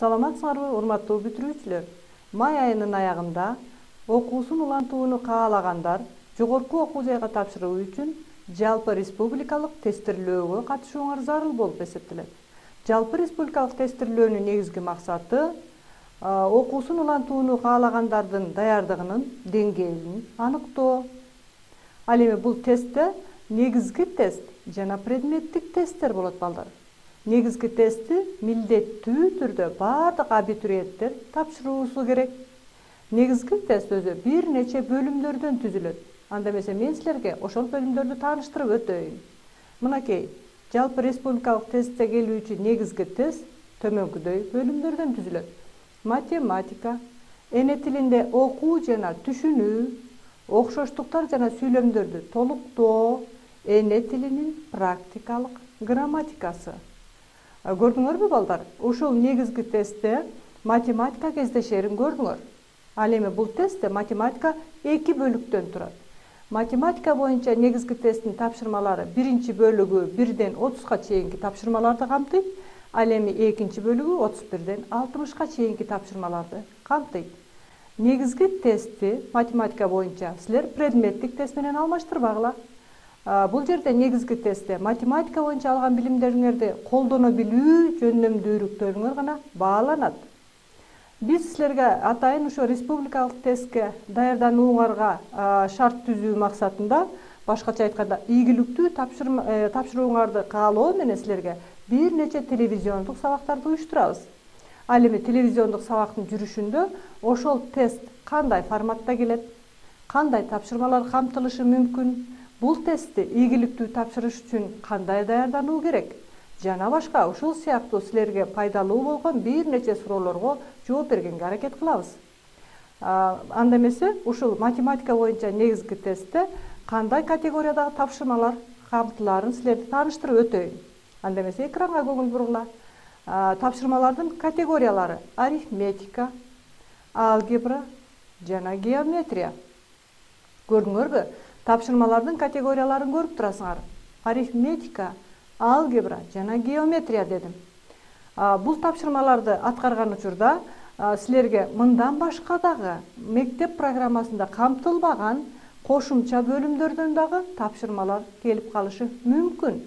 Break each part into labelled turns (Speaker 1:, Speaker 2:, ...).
Speaker 1: Саламатсыңарбы, урматтуу бүтүрүүчүлөр. Май айынын аягында окуусун улантууну каалагандар жогорку окуу жайга тапшыруу үчүн жалпы республикалык тестирлөөгө катышууңар зарыл болуп эсептелет. Жалпы республикалык тестирлөөнүн негизги максаты окуусун улантууну каалагандардын даярдыгынын деңгээлин аныктоо. Ал эми бул тестте негизги тест жана предметтик тесттер болот балдар. Негизги тестти милдеттүү түрдө баардык абитуриенттер тапшыруусу керек. Негизги тест өзү бир нече бөлүмдөрдөн түзүлөт. Анда эмесе мен силерге ошол бөлүмдөрдү тааныштырып өтөйүн. Мынакей, жалпы республикалык тестте келүүчү негизги тест төмөнкүдөй бөлүмдөрдөн түзүлөт. Математика, эне тилинде окуу жана түшүнүү, окшоштуктар жана сүйлөмдөрдү толуктоо, эне тилинин практикалык грамматикасы. Көрдүңөрбү балдар? Ушул негизги тестте математика кездешерин көрдүңөр. Ал эми бул тестте математика 2 бөлүктөн турат. Математика боюнча негизги тесттин тапшырмалары биринчи бөлүгү 1ден 30га чейинки тапшырмаларды камтыйт. Ал эми экинчи бөлүгү 31ден 60га чейинки тапшырмаларды камтыйт. Негизги тестти математика боюнча силер предметтик тест менен алмаштырбагыла. Бул жерде негизги тестте математика боюнча алган билимдериңерди колдоно билүү жөндөмдүүлүктөрүңөр гана бааланат. Биз силерге атайын ошо республикалык тестке даярданууңарга шарт түзүү максатында, башкача айтканда, ийгиликтүү тапшырууңарды каалоо менен силерге бир нече телевизиондук сабактарды уюштурабыз. Ал эми телевизиондук сабактын жүрүшүндө ошол тест кандай форматта келет, кандай тапшырмалар камтылышы мүмкүн, бул тестти ийгиликтүү тапшырыш үчүн кандай даярдануу керек жана башка ушул сыяктуу силерге пайдалуу болгон бир нече суроолорго жооп бергенге аракет кылабыз. Анда эмесе ушул математика боюнча негизги тестте кандай категориядагы тапшырмалар камтылаарын силерди тааныштырып өтөйүн. Анда эмесе экранга көңүл бургула. Тапшырмалардын категориялары арифметика, алгебра жана геометрия. Көрдүңөрбү? Тапшырмалардын категорияларын көрүп турасыңар. Арифметика, алгебра жана геометрия дедим. Бул тапшырмаларды аткарган учурда силерге мындан башка дагы мектеп программасында камтылбаган кошумча бөлүмдөрдөн дагы тапшырмалар келип калышы мүмкүн.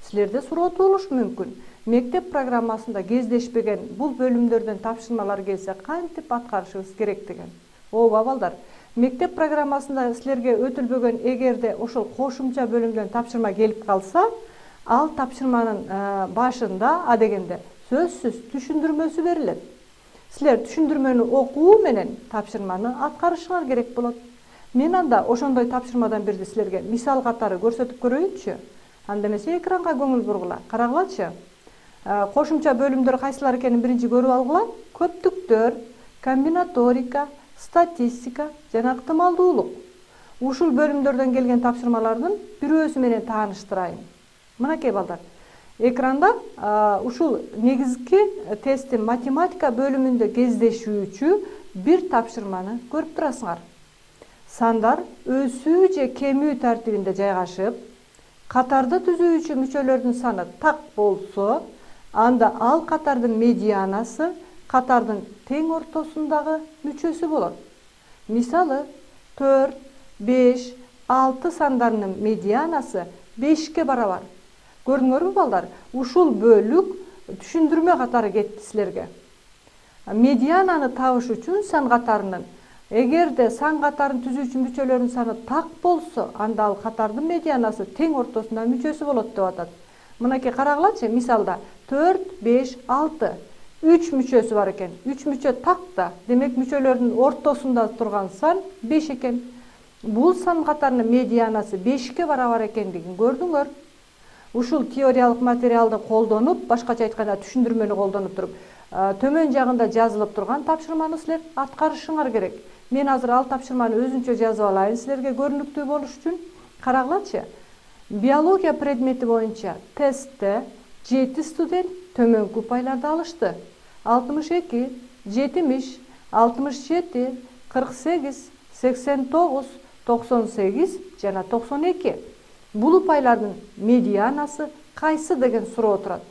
Speaker 1: Силерде суроо туулушу мүмкүн. Мектеп программасында кездешпеген бул бөлүмдөрдөн тапшырмалар келсе кантип аткарышыбыз керек деген. Ооба балдар, мектеп программасында силерге өтүлбөгөн эгерде ошол кошумча бөлүмдөн тапшырма келип калса, ал тапшырманын башында адегенде сөзсүз түшүндүрмөсү берилет. Силер түшүндүрмөнү окуу менен тапшырманы аткарышыңар керек болот. Мен анда ошондой тапшырмадан бирди силерге мисал катары көрсөтүп көрөйүнчү. Анда эмесе экранга көңүл бургула. Карагылачы. Кошумча бөлүмдөр кайсылар экенин биринчи көрүп алгыла. Көптүктөр, комбинаторика, статистика жана ыктымалдуулук. Ушул бөлүмдөрдөн келген тапшырмалардын бирөөсү менен тааныштырайын. Мынакей балдар, экранда ушул негизги тесттин математика бөлүмүндө кездешүүчү бир тапшырманы көрүп турасыңар. Сандар өсүү же кемүү тартибинде жайгашып, катарды түзүүчү мүчөлөрдүн саны так болсо, анда ал катардын медианасы катардын тең ортосундагы мүчөсү болот. Мисалы 4, 5, 6 сандарынын медианасы 5ке барабар. Көрдүңөрбү балдар? Ушул бөлүк түшүндүрмө катары кетти силерге. Медиананы табыш үчүн сан катарынын эгерде сан катарын түзүүчү мүчөлөрдүн саны так болсо, анда ал катардын медианасы тең ортосунда мүчөсү болот деп атат. Мынакей карагылачы, мисалда 4, 5, 6 3 мүчөсү бар экен. 3 мүчө так да, демек мүчөлөрдүн ортосунда турган сан 5 экен. Бул сан катарынын медианасы 5ке барабар экендигин көрдүңөр. Ушул теориялык материалды колдонуп, башкача айтканда түшүндүрмөнү колдонуп туруп, төмөн жагында жазылып турган тапшырманы силер аткарышыңар керек. Мен азыр ал тапшырманы өзүнчө жазып алайын силерге көрүнүктүү болуш үчүн. Карагылачы. Биология предмети боюнча тестте 7 студент төмөнкү упайларды алышты. 62, 70, 67, 48, 89, 98 жана 92. Бул упайлардын медианасы кайсы деген суроо турат.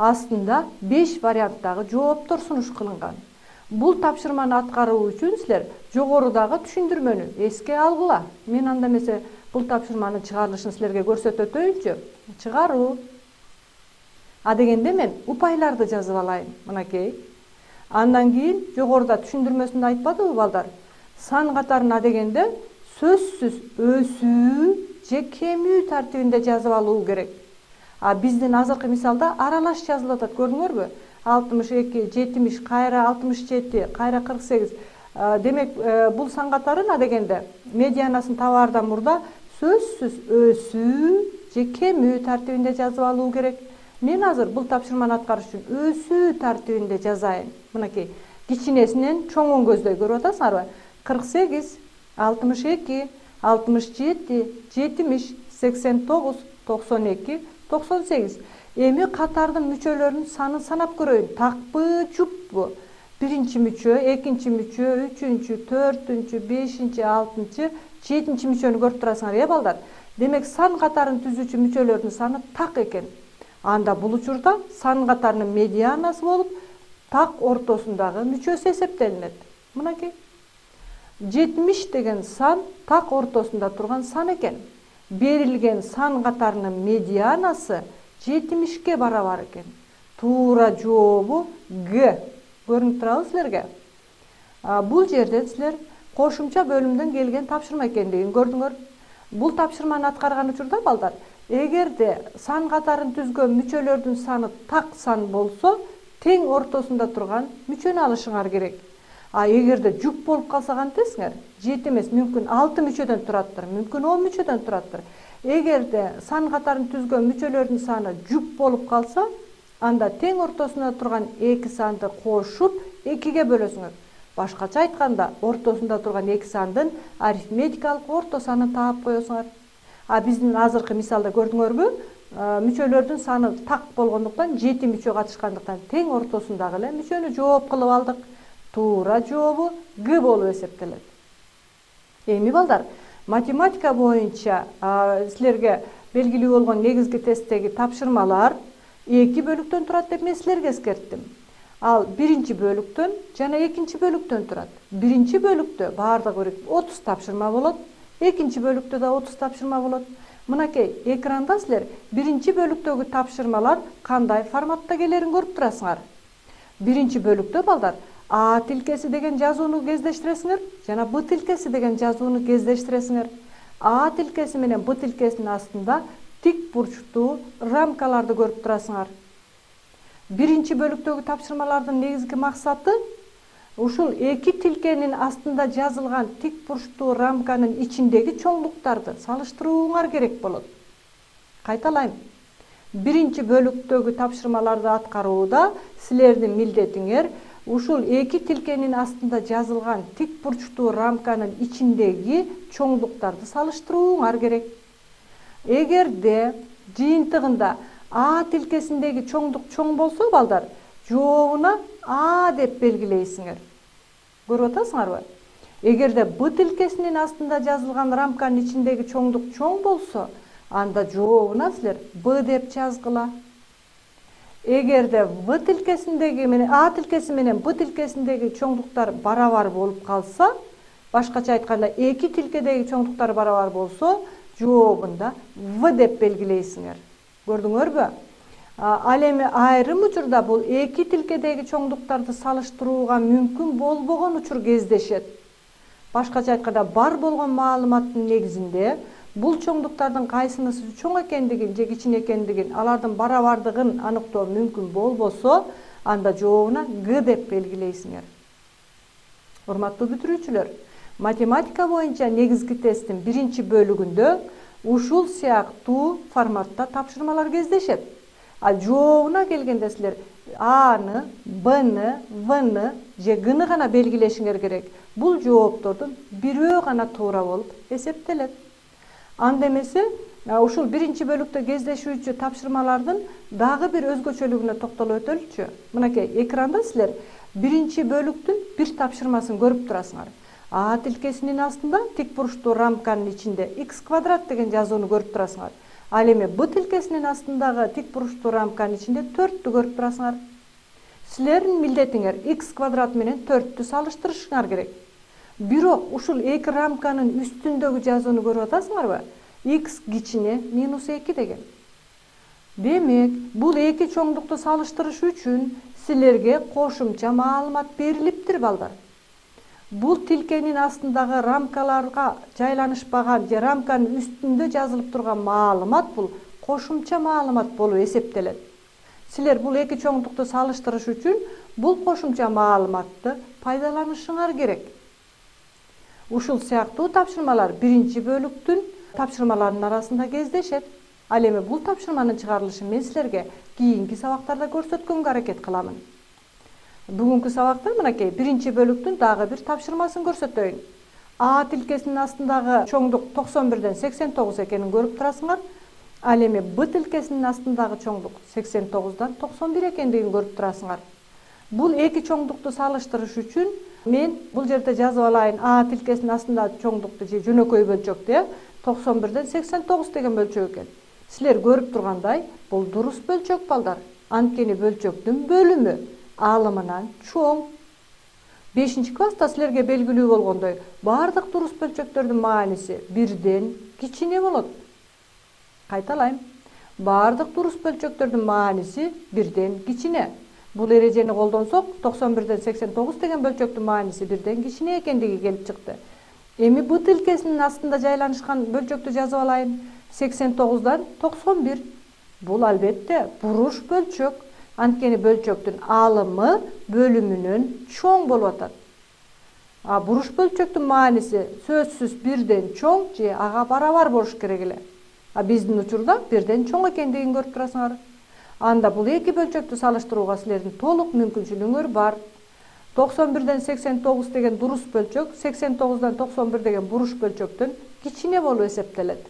Speaker 1: астында 5 варианттагы жооптор сунуш кылынган. Бул тапшырманы аткаруу үчүн силер жогорудагы түшүндүрмөнү эске алгыла. Мен анда эмесе бул тапшырманын чыгарылышын силерге көрсөтүп өтөйүнчү. Чыгаруу. А дегенде мен упайларды жазып алайын. Мынакей. Андан кийин жогоруда түшүндүрмөсүндө айтпадыбы балдар? Сан катарына дегенде сөзсүз өсүү же кемүү тартибинде жазып алуу керек. А биздин азыркы мисалда аралаш жазылып атат, көрдүңөрбү? 62, 70, кайра 67, кайра 48. Демек, бул сан катарына дегенде медианасын табаардан мурда сөзсүз өсүү же кемүү тартибинде жазып алуу керек. Мен азыр бул тапшырманы аткарыш үчүн өсүү тартибинде жазайын. Мынакей, кичинесинен чоңун көздөй көрүп атасыңарбы? 48, 62, 67, 70, 89, 92, 98. Эми катардын мүчөлөрүнүн санын санап көрөйүн. Такпы, жуппу? Биринчи мүчө, экинчи мүчө, үчүнчү, төртүнчү, бешинчи, алтынчы, жетинчи мүчөнү көрүп турасыңар, балдар? Демек, сан катарын түзүүчү мүчөлөрдүн саны так экен. Анда бул учурда сан катарынын медианасы болуп, так ортосундагы мүчөсү эсептелинет. Мынакей. 70 деген сан так ортосунда турган сан экен. Берилген сан катарынын медианасы 70-ке барабар экен. Туура жообу Г. Көрүнүп турабы силерге? Бул жерден силер кошумча бөлүмдөн келген тапшырма экендигин көрдүңөр. Бул тапшырманы аткарган учурда балдар, эгерде сан катарын түзгөн мүчөлөрдүн саны так сан болсо, тең ортосунда турган мүчөнү алышыңар керек. А эгерде жуп болуп калса кантесиңер? 7 эмес, мүмкүн 6 мүчөдөн тураттыр, мүмкүн 10 мүчөдөн тураттыр. Эгерде сан катарын түзгөн мүчөлөрдүн саны жуп болуп калса, анда тең ортосунда турган 2 санды кошуп 2-ге бөлөсүңөр. Башкача айтканда, ортосунда турган 2 сандын арифметикалык орто санын таап коесуңар. А биздин азыркы мисалда көрдүңөрбү? Мүчөлөрдүн саны так болгондуктан 7 мүчө катышкандыктан тең ортосундагы эле мүчөнү жооп кылып алдык. Туура жообу Г болуп эсептелет. Эми балдар, математика боюнча силерге белгилүү болгон негизги тесттеги тапшырмалар 2 бөлүктөн турат деп мен силерге эскерттим. Ал биринчи бөлүктөн жана экинчи бөлүктөн турат. Биринчи бөлүктө баардыгы 30 тапшырма болот, экинчи бөлүктө да 30 тапшырма болот. Мынакей, экранда силер биринчи бөлүктөгү тапшырмалар кандай форматта келерин көрүп турасыңар. Биринчи бөлүктө балдар А тилкеси деген жазууну кездештиресиңер жана Б тилкеси деген жазууну кездештиресиңер. А тилкеси менен Б тилкесинин астында тик бурчтуу рамкаларды көрүп турасыңар. Биринчи бөлүктөгү тапшырмалардын негизги максаты ушул 2 тилкенин астында жазылган тик бурчтуу рамканын ичиндеги чоңдуктарды салыштырууңар керек болот. Кайталайм. Биринчи бөлүктөгү тапшырмаларды аткарууда силердин милдетиңер ушул 2 тилкенин астында жазылган тик бурчтуу рамканын ичиндеги чоңдуктарды салыштырууңар керек. Эгерде жыйынтыгында А тилкесиндеги чоңдук чоң болсо, балдар, жообуна А деп белгилейсиңер. Көрүп атасыңарбы? Эгерде Б тилкесинин астында жазылган рамканын ичиндеги чоңдук чоң болсо, анда жообуна силер Б деп жазгыла. Эгерде В тилкесиндеги менен А тилкеси менен Б тилкесиндеги чоңдуктар барабар болуп калса, башкача айтканда 2 тилкедеги чоңдуктар барабар болсо, жообунда В деп белгилейсиңер. Көрдүңөрбү? Ал эми айрым учурда бул 2 тилкедеги чоңдуктарды салыштырууга мүмкүн болбогон учур кездешет. Башкача айтканда, бар болгон маалыматтын негизинде бул чоңдуктардын кайсынысы чоң экендигин же кичине экендигин, алардын барабардыгын аныктоо мүмкүн болбосо, анда жообуна Г деп белгилейсиңер. Урматтуу бүтүрүүчүлөр, математика боюнча негизги тесттин биринчи бөлүгүндө ушул сыяктуу форматта тапшырмалар кездешет. Ал жообуна келгенде силер Аны, Бны, Вны же Гны гана белгилешиңер керек. Бул жооптордун бирөө гана туура болуп эсептелет. Анда эмесе, ушул биринчи бөлүктө кездешүүчү тапшырмалардын дагы бир өзгөчөлүгүнө токтолуп өтөлүчү. Мынакей, экранда силер биринчи бөлүктүн бир тапшырмасын көрүп турасыңар. А тилкесинин астында тик бурчтуу рамканын ичинде x квадрат деген жазууну көрүп турасыңар. Ал эми Б тилкесинин астындагы тик буруштуу рамканын ичинде 4-тү көрүп турасыңар. Силердин милдетиңер x квадрат менен 4-тү салыштырышыңар керек. Бирок ушул эки рамканын үстүндөгү жазууну көрүп атасыңарбы? X кичине -2 деген. Демек, бул эки чоңдукту салыштырыш үчүн силерге кошумча маалымат берилиптир, балдар. Бул тилкенин астындагы рамкаларга жайланышпаган же рамканын үстүндө жазылып турган маалымат бул кошумча маалымат болуп эсептелет. Силер бул эки чоңдукту салыштырыш үчүн бул кошумча маалыматты пайдаланышыңар керек. Ушул сыяктуу тапшырмалар биринчи бөлүктүн тапшырмаларынын арасында кездешет. Ал эми бул тапшырманын чыгарылышын мен силерге кийинки сабактарда көрсөткөнгө аракет кыламын. Бүгүнкү сабакта мынакей биринчи бөлүктүн дагы бир тапшырмасын көрсөтөйүн. А тилкесинин астындагы чоңдук 91-ден 89 экенин көрүп турасыңар. Ал эми Б тилкесинин астындагы чоңдук 89-дан 91 экендигин көрүп турасыңар. Бул эки чоңдукту салыштырыш үчүн мен бул жерде жазып алайын. А тилкесинин астындагы чоңдукту же жөнөкөй бөлчөктү 91-ден 89 деген бөлчөк экен. Силер көрүп тургандай, бул дурус бөлчөк, балдар. Анткени бөлчөктүн бөлүмү алымынан чоң. 5-класста силерге белгилүү болгондой, бардык дурус бөлчөктөрдүн мааниси бирден кичине болот. Кайталайм. Бардык дурус бөлчөктөрдүн мааниси бирден кичине. Бул эрежени колдонсок, 91-ден 89 деген бөлчөктүн мааниси бирден кичине экендиги келип чыкты. Эми Б тилкесинин астында жайланышкан бөлчөктү жазып алайын. 89-дан 91. Бул албетте буруш бөлчөк. Анткени бөлчөктүн алымы бөлүмүнөн чоң болуп атат. Буруш бөлчөктүн мааниси сөзсүз бирден чоң же ага барабар болуш керек эле. Биздин учурда бирден чоң экендигин көрүп турасыңар. Анда бул эки бөлчөктү салыштырууга силердин толук мүмкүнчүлүгүңөр бар. 91-ден 89 деген дурус бөлчөк, 89-дан 91 деген буруш бөлчөктөн кичине болуп эсептелет.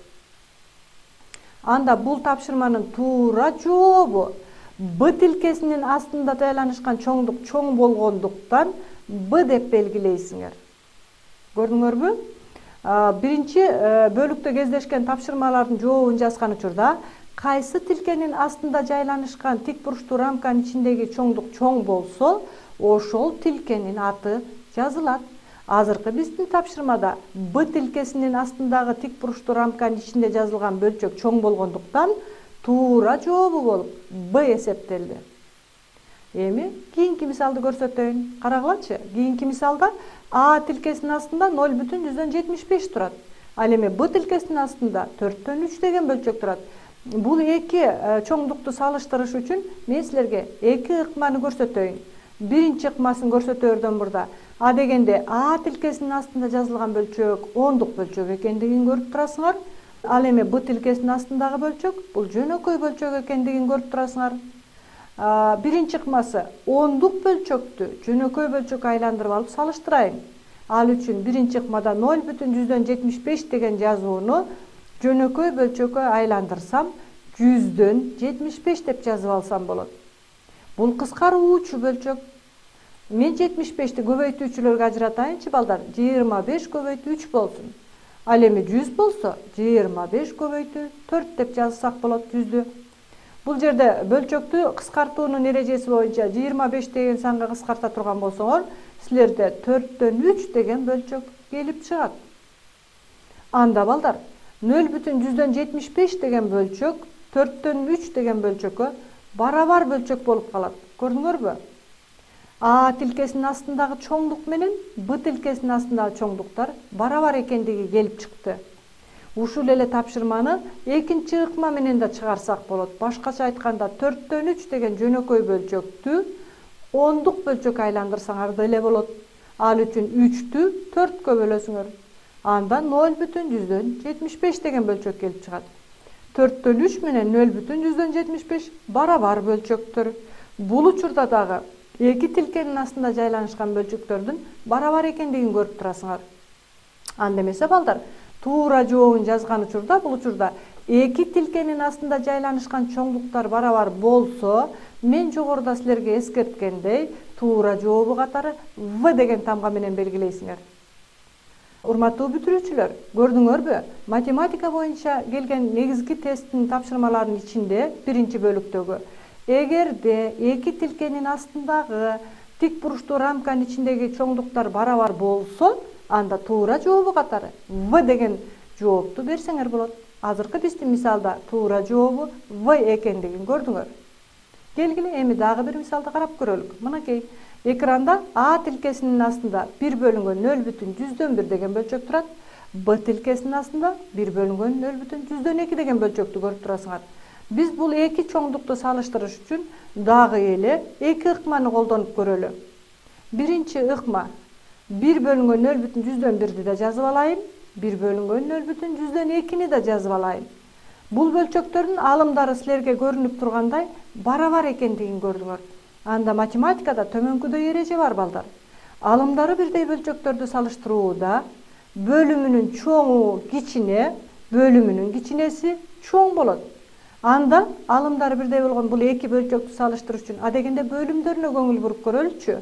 Speaker 1: Анда бул тапшырманын туура жообу Б тилкесинин астында жайланышкан чоңдук чоң болгондуктан Б деп белгилейсиңер. Көрдүңөрбү? Биринчи бөлүктө кездешкен тапшырмалардын жообун жазган учурда кайсы тилкенин астында жайланышкан тик буруштуу рамканын ичиндеги чоңдук чоң болсо, ошол тилкенин аты жазылат. Азыркы биздин тапшырмада Б тилкесинин астындагы тик буруштуу рамканын ичинде жазылган бөлчөк чоң болгондуктан туура жообу болуп Б эсептелди. Эми кийинки мисалды көрсөтөйүн. Карагылачы, кийинки мисалда А тилкесинин астында 0,75 турат. Ал эми Б тилкесинин астында 4/3 деген бөлчөк турат. Бул эки чоңдукту салыштырыш үчүн мен силерге эки ыкманы көрсөтөйүн. Биринчи ыкмасын көрсөтөөрдөн мурда А дегенде А тилкесинин астында жазылган бөлчөк ондук бөлчөк экендигин көрүп турасыңар. Ал эми Б тилкесинин астындагы бөлчөк бул жөнөкөй бөлчөк экендигин көрүп турасыңар. Биринчи ыкмасы ондук бөлчөктү жөнөкөй бөлчөккө айландырып алып салыштырайын. Ал үчүн биринчи ыкмада 0,175 деген жазууну жөнөкөй бөлчөккө айландырсам 100/75 деп жазып алсам болот. Бул кыскаруучу бөлчөк. Мен 75-ти көбөйтүүчүлөргө ажыратайынчы, балдар. 25 көбөйтүү 3 болсун. Ал эми 100 болсо 25 көбөйтүү 4 деп жазсак болот 100-дү. Бул жерде бөлчөктү кыскартуунун эрежеси боюнча 25 деген санга кыскарта турган болсоңор, силерде 4/3 деген бөлчөк келип чыгат. Анда балдар 0,175 деген бөлчөк 4/3 деген бөлчөккө барабар бөлчөк болуп калат. Көрдүңөрбү? А тилкесинин астындагы чоңдук менен Б тилкесинин астындагы чоңдуктар барабар экендиги келип чыкты. Ушул эле тапшырманы экинчи ыкма менен да чыгарсак болот. Башкача айтканда 4/3 деген жөнөкөй бөлчөктү ондук бөлчөккө айландырсаңар деле болот. Ал үчүн 3-тү 4кө бөлөсүңөр. Анда 0,175 деген бөлчөк келип чыгат. 4/3 менен 0,175 барабар бөлчөктөр. Бул учурда дагы эки тилкенин астында жайланышкан бөлчөктөрдүн барабар экендигин көрүп турасыңар. Анда эмесе балдар, туура жообун жазган учурда бул учурда эки тилкенин астында жайланышкан чоңдуктар барабар болсо, мен жогоруда силерге эскерткендей, туура жообу катары В деген тамга менен белгилейсиңер. Урматтуу бүтүрүүчүлөр, көрдүңөрбү? Математика боюнча келген негизги тесттин тапшырмаларынын ичинде биринчи бөлүктөгү эгерде эки тилкенин астындагы тик буруштуу рамканын ичиндеги чоңдуктар барабар болсо, анда туура жообу катары В деген жоопту берсеңер болот. Азыркы биздин мисалда туура жообу В экендигин көрдүңөр. Келгиле эми дагы бир мисалды карап көрөлүк. Мынакей экранда А тилкесинин астында 1 бөлүнгөн 0,100 деген бөлчөк турат. Б тилкесинин астында 1 бөлүнгөн 0,2 деген бөлчөктү көрүп турасыңар. Биз бул эки чоңдукту салыштырыш үчүн дагы эле эки ыкманы колдонуп көрөлү. Биринчи ыкма 1 бөлүнгөн 0,100 да жазып алайын, 1 бөлүнгөн 0,102 да жазып алайын. Бул бөлчөктөрдүн алымдары силерге көрүнүп тургандай барабар экендигин көрдүңөр. Анда математикада төмөнкүдөй эреже бар балдар. Алымдары бирдей бөлчөктөрдү салыштырууда бөлүмүнүн чоңу кичине, бөлүмүнүн кичинеси чоң болот. Анда алымдары бирдей болгон бул эки бөлчөктү салыштырыш үчүн адегенде бөлүмдөрүнө көңүл буруп көрөлүчү.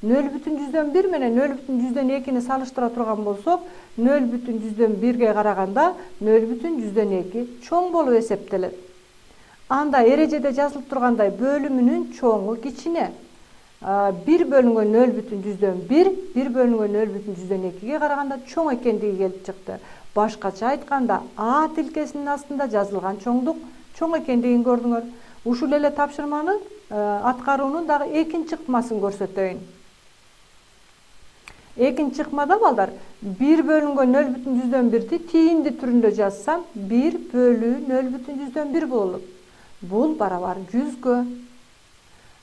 Speaker 1: 0,100 менен 0,2 салыштыра турган болсок, 0,1 караганда 0,2 чоң болуп эсептелет. Анда эрежеде жазылып тургандай бөлүмүнүн чоңу кичине. 1 бөлүнгөн 0,1 1 бөлүнгөн 0,2 караганда чоң экендиги келип чыкты. Башкача айтканда А тилкесинин астында жазылган чоңдук чоң экендигин көрдүңөр. Ушул эле тапшырманы аткаруунун дагы экинчи ыкмасын көрсөтөйүн. Экинчи ыкмада балдар 1 бөлүнгөн 0,1'ди тиинди түрүндө жазсам 1 бөлүү 0,1 болот. Бул барабар 100гө.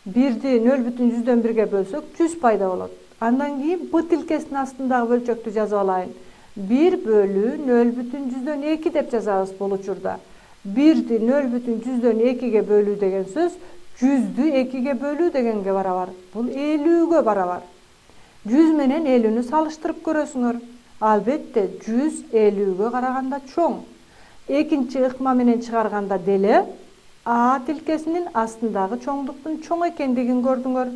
Speaker 1: 1'ди 0,1'ге бөлсөк 100 пайда болот. Андан кийин Б тилкесинин астындагы бөлчөктү жазып алайын. 1 бөлүү 0,2 деп жазабыз бул учурда. 1'ди 0,2ге бөлүү деген сөз 100'дү 2ге бөлүү дегенге барабар. Бул 50гө барабар. 100 менен 50'нү салыштырып көрөсүңөр. Албетте 100 50гө караганда чоң. Экинчи ыкма менен чыгарганда деле А тилкесинин астындагы чоңдуктун чоң экендигин көрдүңөр.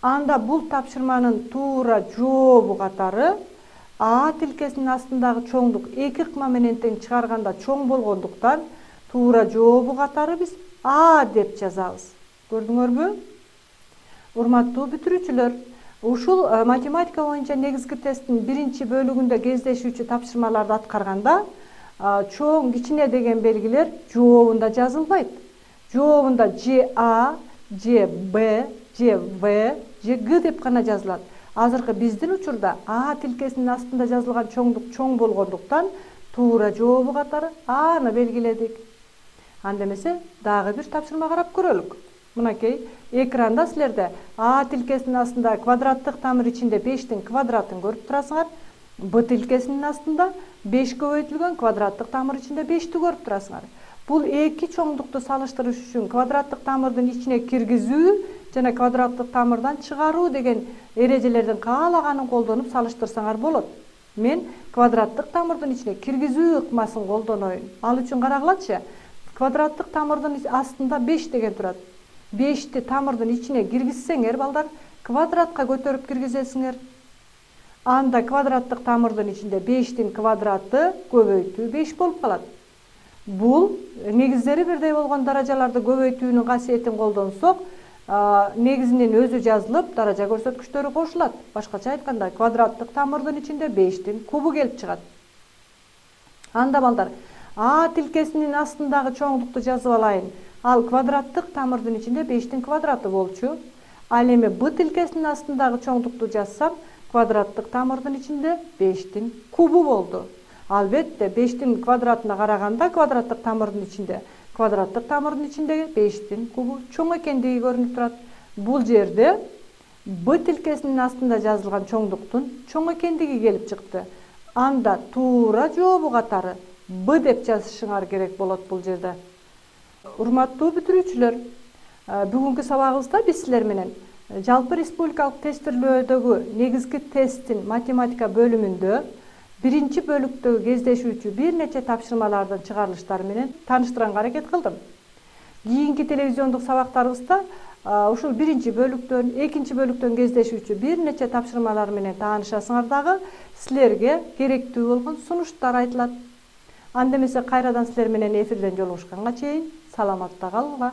Speaker 1: Анда бул тапшырманын туура жообу катары А тилкесинин астындагы чоңдук эки ыкма менен тең чыгарганда чоң болгондуктан туура жообу катары биз А деп жазабыз. Көрдүңөрбү? Урматтуу бүтүрүүчүлөр, ушул математика боюнча негизги тесттин биринчи бөлүгүндө кездешүүчү тапшырмаларды аткарганда чоң кичине деген белгилер жообунда жазылбайт. Жообунда ЖА, ЖБ, ЖВ, ЖГ деп гана жазылат. Азыркы биздин учурда А тилкесинин астында жазылган чоңдук чоң болгондуктан туура жообу катары Аны белгиледик. Анда эмесе дагы бир тапшырма карап көрөлүк. Мынакей экранда силерде А тилкесинин астында квадраттык тамыр ичинде 5'тин квадратын көрүп турасыңар. Б тилкесинин астында 5 көбөйтүлгөн квадраттык тамыр ичинде 5'ти көрүп турасыңар. Бул эки чоңдукту салыштырыш үчүн квадраттык тамырдын ичине киргизүү жана квадраттык тамырдан чыгаруу деген эрежелердин каалаганын колдонуп салыштырсаңар болот. Мен квадраттык тамырдын ичине киргизүү ыкмасын колдоноюн. Ал үчүн карагылачы. Квадраттык тамырдын астында 5 деген турат. 5'ти тамырдын ичине киргизсеңер балдар, квадратка көтөрүп киргизесиңер. Анда квадраттык тамырдын ичинде 5'тин квадраты көбөйтүү 5 болуп калат. Бул негиздери бирдей болгон даражаларды көбөйтүүнүн касиетин колдонсок, негизинин өзү жазылып, даража көрсөткүчтөрү кошулат. Башкача айтканда, квадраттык тамырдын ичинде 5'тин кубу келип чыгат. Анда балдар, А тилкесинин астындагы чоңдукту жазып алайын. Ал квадраттык тамырдын ичинде 5'тин квадраты болчу. Ал эми Б тилкесинин астындагы чоңдукту жазсам, квадраттык тамырдын ичинде 5'тин кубу болду. Албетте 5'тин квадратына караганда квадраттык тамырдын ичинде 5'тин кубу чоң экендиги көрүнүп турат. Бул жерде Б тилкесинин астында жазылган чоңдуктун чоң экендиги келип чыкты. Анда туура жообу катары Б деп жазышыңар керек болот бул жерде. Урматтуу бүтүрүүчүлөр, бүгүнкү сабагыбызда биз силер менен жалпы республикалык тестирлөөдөгү негизги тесттин математика бөлүмүндө биринчи бөлүктөгү кездешүүчү бир нече тапшырмалардын чыгарылыштары менен тааныштырганга аракет кылдым. Кийинки телевизиондук сабактарыбызда ушул биринчи бөлүктөн, экинчи бөлүктөн кездешүүчү бир нече тапшырмалар менен таанышасыңар дагы, силерге керектүү болгон сунуштар айтылат. Анда эмесе кайрадан силер менен эфирден жолугушканга чейин саламатта калууга.